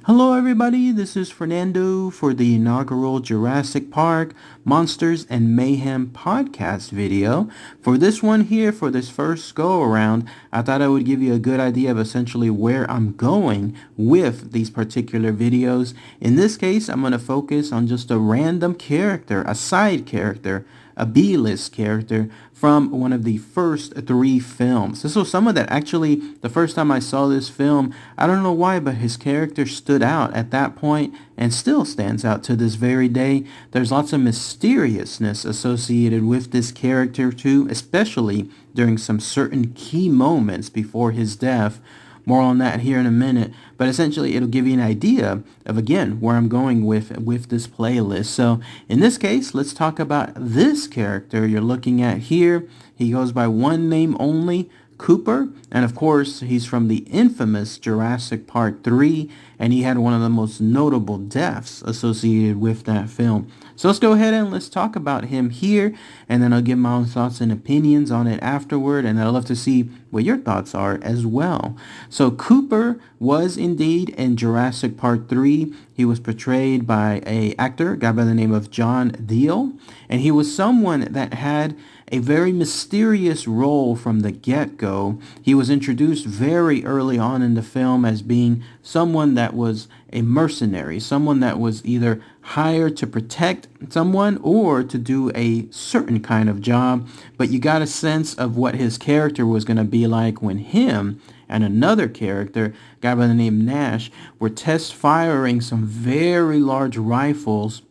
Hello everybody, this is Fernando for the inaugural Jurassic Park Monsters and Mayhem podcast video. For this one here, for this first go around, I thought I would give you a good idea of essentially where I'm going with these particular videos. In this case, I'm going to focus on just a random character, a side character, a B-list character from one of the first three films. This was someone that actually, the first time I saw this film, I don't know why, but his character stood out at that point and still stands out to this very day. There's lots of mysteriousness associated with this character too, especially during some certain key moments before his death. More on that here in a minute, but essentially it'll give you an idea of, again, where I'm going with this playlist. So in this case, let's talk about this character you're looking at here. He goes by one name only, Cooper, and of course he's from the infamous Jurassic Park 3, and he had one of the most notable deaths associated with that film. So let's go ahead and let's talk about him here, and then I'll give my own thoughts and opinions on it afterward, and I'd love to see what your thoughts are as well. So Cooper was indeed in Jurassic Park 3. He was portrayed by an actor, a guy by the name of John Deal, and he was someone that had a very mysterious role from the get-go. He was introduced very early on in the film as being someone that was a mercenary, someone that was either hired to protect someone or to do a certain kind of job. But you got a sense of what his character was going to be like when him and another character, a guy by the name Nash, were test firing some very large rifles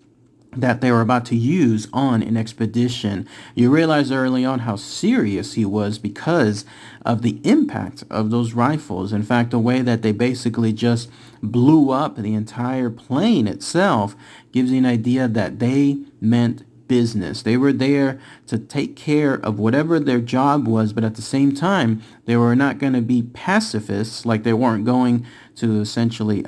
that they were about to use on an expedition. You realize early on how serious he was because of the impact of those rifles. In fact, the way that they basically just blew up the entire plane itself gives you an idea that they meant business. They were there to take care of whatever their job was, but at the same time, they were not going to be pacifists, like they weren't going to essentially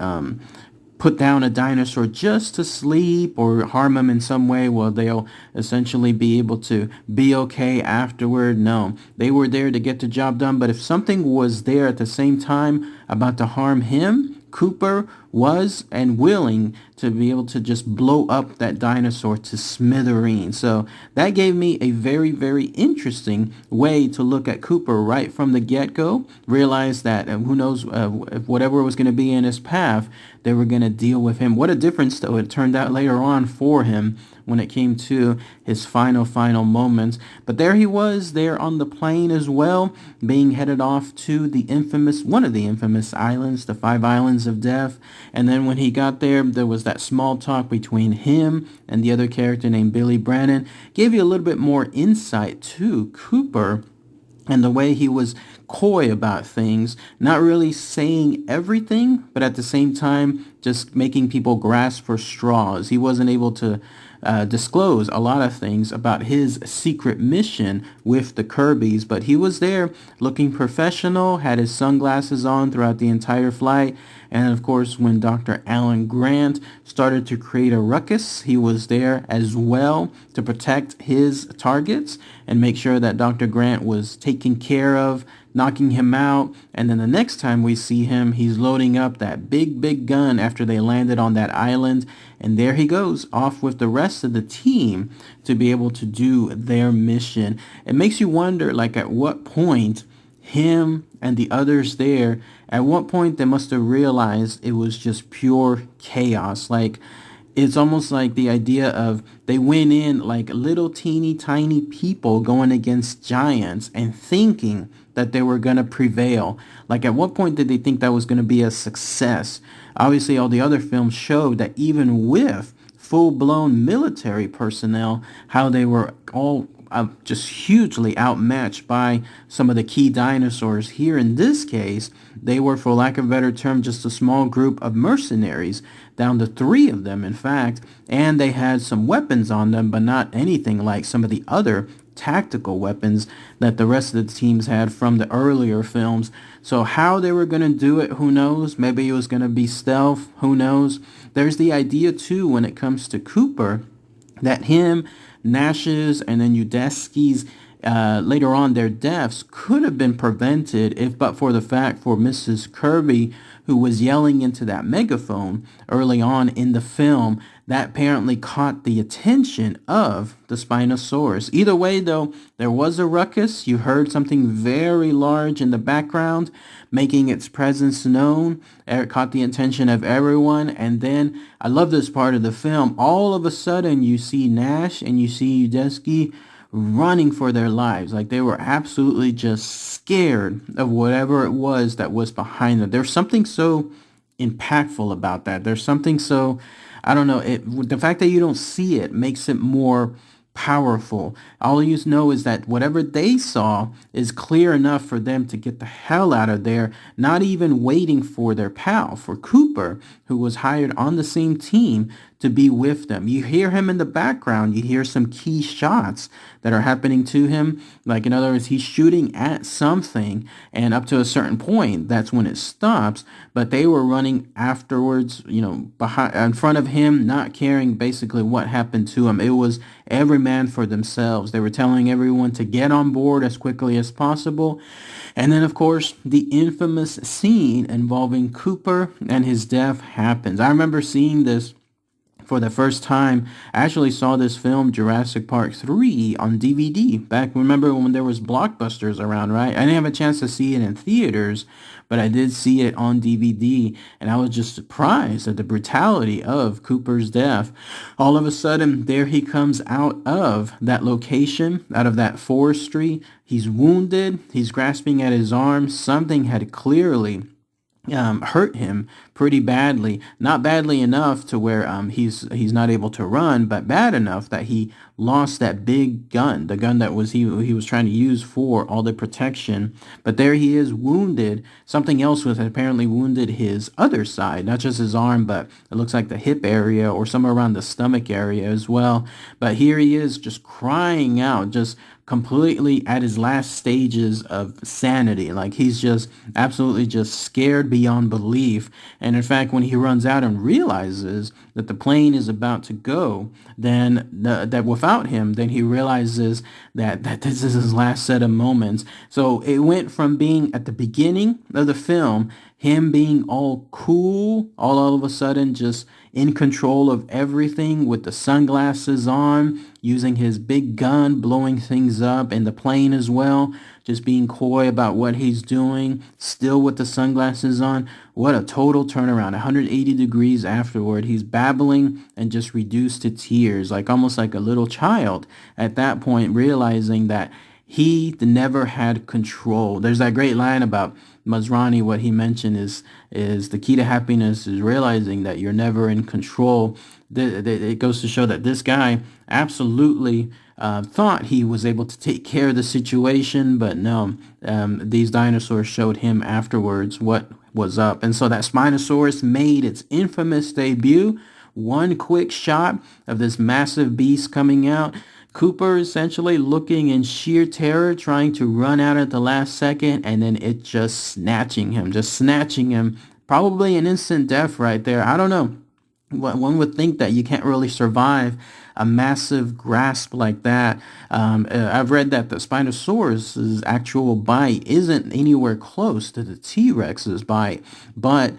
put down a dinosaur just to sleep or harm him in some way. Well, they'll essentially be able to be okay afterward. No, they were there to get the job done. But if something was there at the same time about to harm him, Cooper was and willing to be able to just blow up that dinosaur to smithereens. So that gave me a very, very interesting way to look at Cooper right from the get-go. Realize that who knows, if whatever was going to be in his path, they were going to deal with him. What a difference, though, it turned out later on for him when it came to his final moments. But there he was, there on the plane as well, being headed off to one of the infamous islands, the 5 Islands of Death. And then when he got there, there was that small talk between him and the other character named Billy Brandon. Gave you a little bit more insight to Cooper and the way he was coy about things, not really saying everything, but at the same time, just making people grasp for straws. He wasn't able to disclose a lot of things about his secret mission with the Kirbys, but he was there looking professional, had his sunglasses on throughout the entire flight, and of course when Dr. Alan Grant started to create a ruckus, he was there as well to protect his targets and make sure that Dr. Grant was taken care of, knocking him out. And then the next time we see him, he's loading up that big gun after they landed on that island. And there he goes off with the rest of the team to be able to do their mission. It makes you wonder, like, at what point him and the others there, at what point they must have realized it was just pure chaos. Like, it's almost like the idea of they went in like little teeny tiny people going against giants and thinking that they were going to prevail. Like, at what point did they think that was going to be a success? Obviously, all the other films showed that even with full-blown military personnel, how they were all just hugely outmatched by some of the key dinosaurs. Here in this case, they were, for lack of a better term, just a small group of mercenaries, down to 3 of them, in fact, and they had some weapons on them, but not anything like some of the other tactical weapons that the rest of the teams had from the earlier films. So how they were going to do it, who knows? Maybe it was going to be stealth, who knows? There's the idea, too, when it comes to Cooper, that him, Nash's, and then Udesky's later on their deaths could have been prevented if but for the fact for Mrs. Kirby, who was yelling into that megaphone early on in the film. That apparently caught the attention of the Spinosaurus. Either way, though, there was a ruckus. You heard something very large in the background, making its presence known. It caught the attention of everyone. And then, I love this part of the film, all of a sudden you see Nash and you see Udesky running for their lives. Like they were absolutely just scared of whatever it was that was behind them. There's something so impactful about that. There's something so, I don't know, the fact that you don't see it makes it more powerful. All you know is that whatever they saw is clear enough for them to get the hell out of there, not even waiting for their pal, for Cooper, who was hired on the same team to be with them. You hear him in the background. You hear some key shots that are happening to him. Like, in other words, he's shooting at something, and up to a certain point, that's when it stops. But they were running afterwards, behind, in front of him, not caring basically what happened to him. It was every man for themselves. They were telling everyone to get on board as quickly as possible. And then, of course, the infamous scene involving Cooper and his death happens. I remember seeing this for the first time. I actually saw this film, Jurassic Park 3, on DVD. Back, remember when there was Blockbusters around, right? I didn't have a chance to see it in theaters, but I did see it on DVD, and I was just surprised at the brutality of Cooper's death. All of a sudden, there he comes out of that location, out of that forestry. He's wounded. He's grasping at his arm. Something had clearly hurt him pretty badly. Not badly enough to where he's not able to run, but bad enough that he lost that big gun, the gun that he was trying to use for all the protection. But there he is, wounded. Something else was apparently wounded his other side, not just his arm, but it looks like the hip area or somewhere around the stomach area as well. But here he is, just crying out, just completely at his last stages of sanity. Like, he's just absolutely just scared beyond belief. And in fact, when he runs out and realizes that the plane is about to go, then that without him, then he realizes that this is his last set of moments. So it went from being at the beginning of the film, him being all cool, all of a sudden just in control of everything with the sunglasses on, using his big gun, blowing things up, and the plane as well, just being coy about what he's doing, still with the sunglasses on. What a total turnaround, 180 degrees afterward. He's babbling and just reduced to tears, like almost like a little child at that point, realizing that he never had control. There's that great line about Masrani. What he mentioned is the key to happiness is realizing that you're never in control. It goes to show that this guy absolutely thought he was able to take care of the situation, but no, these dinosaurs showed him afterwards what was up. And so that Spinosaurus made its infamous debut. One quick shot of this massive beast coming out. Cooper essentially looking in sheer terror, trying to run out at the last second, and then it just snatching him. Probably an instant death right there. I don't know. One would think that you can't really survive a massive grasp like that. I've read that the Spinosaurus's actual bite isn't anywhere close to the T-Rex's bite, but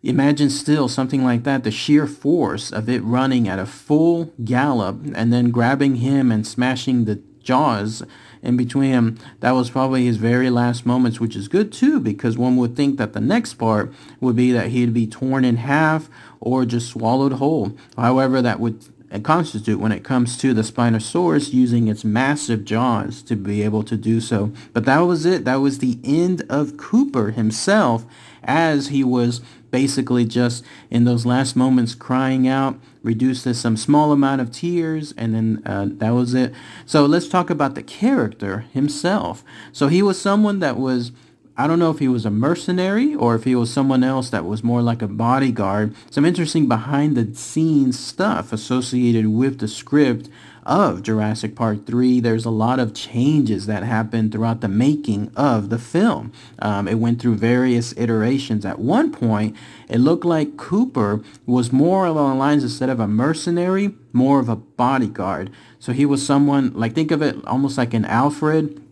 imagine still something like that, the sheer force of it running at a full gallop and then grabbing him and smashing the jaws in between him. That was probably his very last moments, which is good too, because one would think that the next part would be that he'd be torn in half or just swallowed whole. However, that would constitute when it comes to the Spinosaurus using its massive jaws to be able to do so. But that was it. That was the end of Cooper himself, as he was basically just in those last moments crying out, reduced to some small amount of tears, and then that was it. So let's talk about the character himself. So he was someone that was, I don't know if he was a mercenary or if he was someone else that was more like a bodyguard. Some interesting behind the scenes stuff associated with the script of Jurassic Park 3. There's a lot of changes that happened throughout the making of the film. It went through various iterations. At one point, it looked like Cooper was more along the lines, instead of a mercenary, more of a bodyguard. So he was someone, like, think of it almost like an Alfred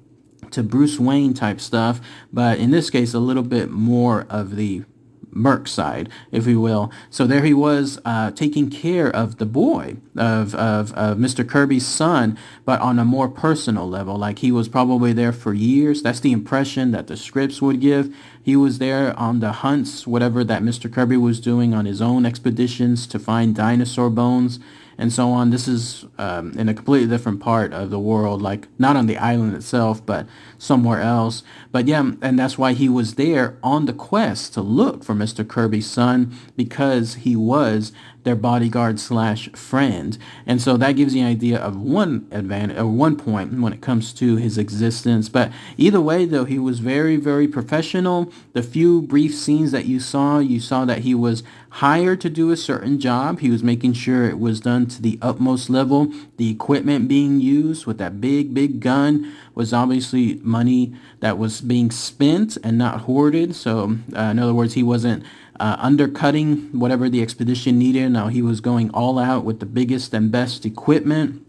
to Bruce Wayne type stuff, but in this case, a little bit more of the Merc side, if you will. So there he was taking care of the boy, of Mr. Kirby's son, but on a more personal level. Like he was probably there for years. That's the impression that the scripts would give. He was there on the hunts, whatever that Mr. Kirby was doing on his own expeditions to find dinosaur bones and so on. This is in a completely different part of the world, like not on the island itself, but somewhere else. But yeah, and that's why he was there on the quest to look for Mr. Kirby's son, because he was their bodyguard slash friend. And so that gives you an idea of one advantage, or one point when it comes to his existence. But either way, though, he was very, very professional. The few brief scenes that you saw that he was hired to do a certain job. He was making sure it was done to the utmost level. The equipment being used with that big gun was obviously money that was being spent and not hoarded. So in other words, he wasn't undercutting whatever the expedition needed. Now he was going all out with the biggest and best equipment.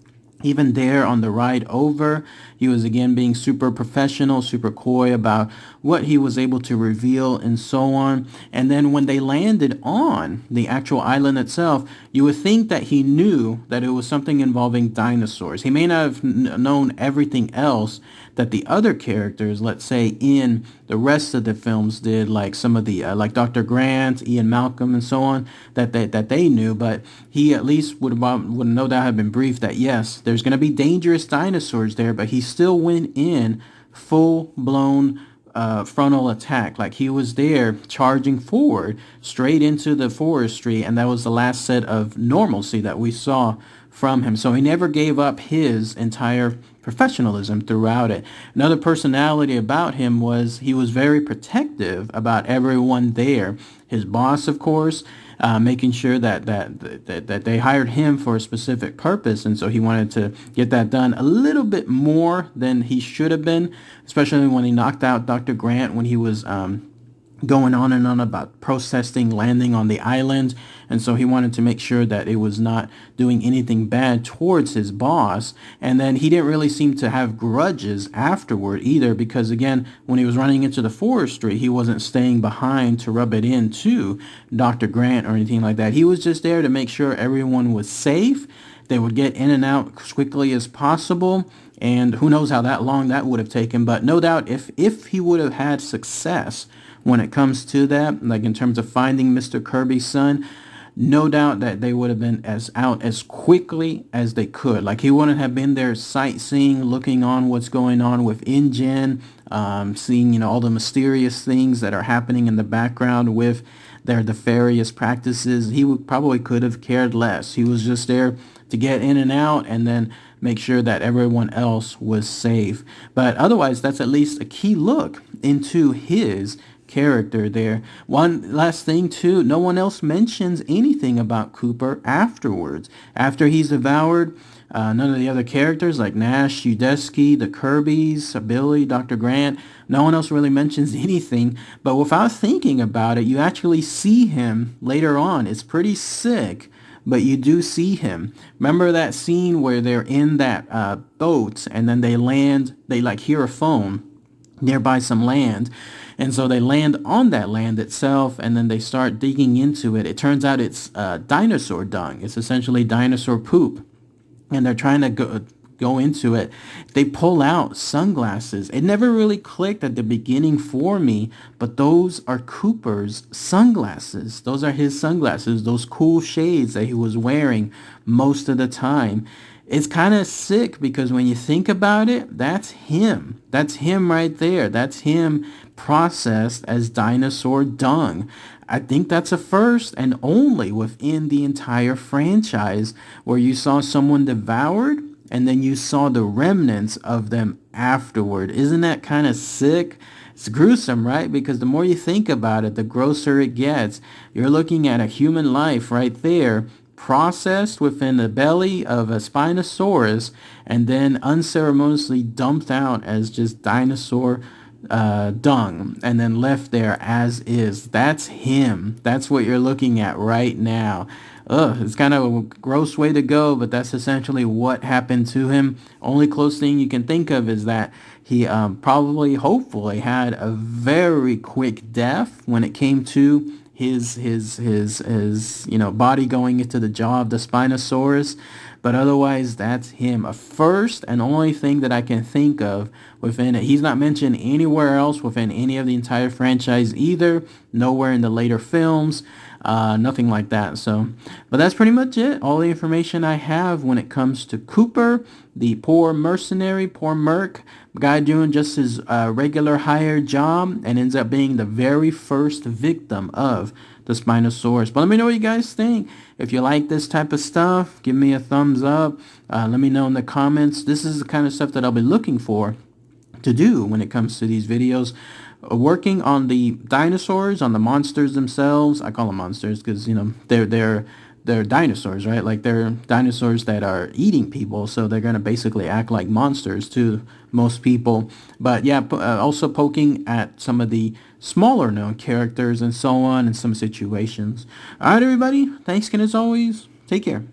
Even there on the ride over, he was again being super professional, super coy about what he was able to reveal and so on. And then when they landed on the actual island itself, you would think that he knew that it was something involving dinosaurs. He may not have known everything else that the other characters, let's say in the rest of the films did, like some of the like Dr. Grant, Ian Malcolm, and so on, that they knew. But he at least would no doubt have been briefed that yes, there's going to be dangerous dinosaurs there, but he still went in full-blown frontal attack. Like he was there charging forward straight into the forestry, and that was the last set of normalcy that we saw from him. So he never gave up his entire professionalism throughout it. Another personality about him was he was very protective about everyone there. His boss, of course, making sure that they hired him for a specific purpose, and so he wanted to get that done a little bit more than he should have been, especially when he knocked out Dr. Grant when he was going on and on about protesting landing on the island. And so he wanted to make sure that it was not doing anything bad towards his boss. And then he didn't really seem to have grudges afterward either, because again, when he was running into the forestry, he wasn't staying behind to rub it in to Dr. Grant or anything like that. He was just there to make sure everyone was safe. They would get in and out as quickly as possible. And who knows how that long that would have taken. But no doubt if he would have had success when it comes to that, like in terms of finding Mr. Kirby's son, no doubt that they would have been out as quickly as they could. Like he wouldn't have been there sightseeing, looking on what's going on with InGen, seeing all the mysterious things that are happening in the background with their nefarious practices. He probably could have cared less. He was just there to get in and out and then make sure that everyone else was safe. But otherwise, that's at least a key look into his character there. One last thing too, no one else mentions anything about Cooper afterwards. After he's devoured, none of the other characters like Nash, Udesky, the Kirbys, Billy, Dr. Grant, no one else really mentions anything. But without thinking about it, you actually see him later on. It's pretty sick, but you do see him. Remember that scene where they're in that boat and then they land, they like hear a phone nearby some land. And so they land on that land itself, and then they start digging into it. It turns out it's dinosaur dung. It's essentially dinosaur poop. And they're trying to go into it. They pull out sunglasses. It never really clicked at the beginning for me, but those are Cooper's sunglasses. Those are his sunglasses, those cool shades that he was wearing most of the time. It's kind of sick because when you think about it, that's him. That's him right there. That's him processed as dinosaur dung. I think that's a first and only within the entire franchise where you saw someone devoured and then you saw the remnants of them afterward. Isn't that kind of sick? It's gruesome, right? Because the more you think about it, the grosser it gets. You're looking at a human life right there, processed within the belly of a Spinosaurus and then unceremoniously dumped out as just dinosaur dung and then left there as is. That's him. That's what you're looking at right now. It's kind of a gross way to go, but that's essentially what happened to him. Only close thing you can think of is that he hopefully had a very quick death when it came to his body going into the jaw of the Spinosaurus. But otherwise, that's him. A first and only thing that I can think of within it. He's not mentioned anywhere else within any of the entire franchise either. Nowhere in the later films. Nothing like that. So, but that's pretty much it. All the information I have when it comes to Cooper, the poor mercenary, poor merc, guy doing just his regular hired job, and ends up being the very first victim of the Spinosaurus. But let me know what you guys think. If you like this type of stuff, give me a thumbs up. Let me know in the comments. This is the kind of stuff that I'll be looking for to do when it comes to these videos. Working on the dinosaurs, on the monsters themselves. I call them monsters because, they're dinosaurs, right? Like, they're dinosaurs that are eating people, so they're going to basically act like monsters to most people. But yeah, also poking at some of the smaller known characters and so on in some situations. All right, everybody. Thanks again as always. Take care.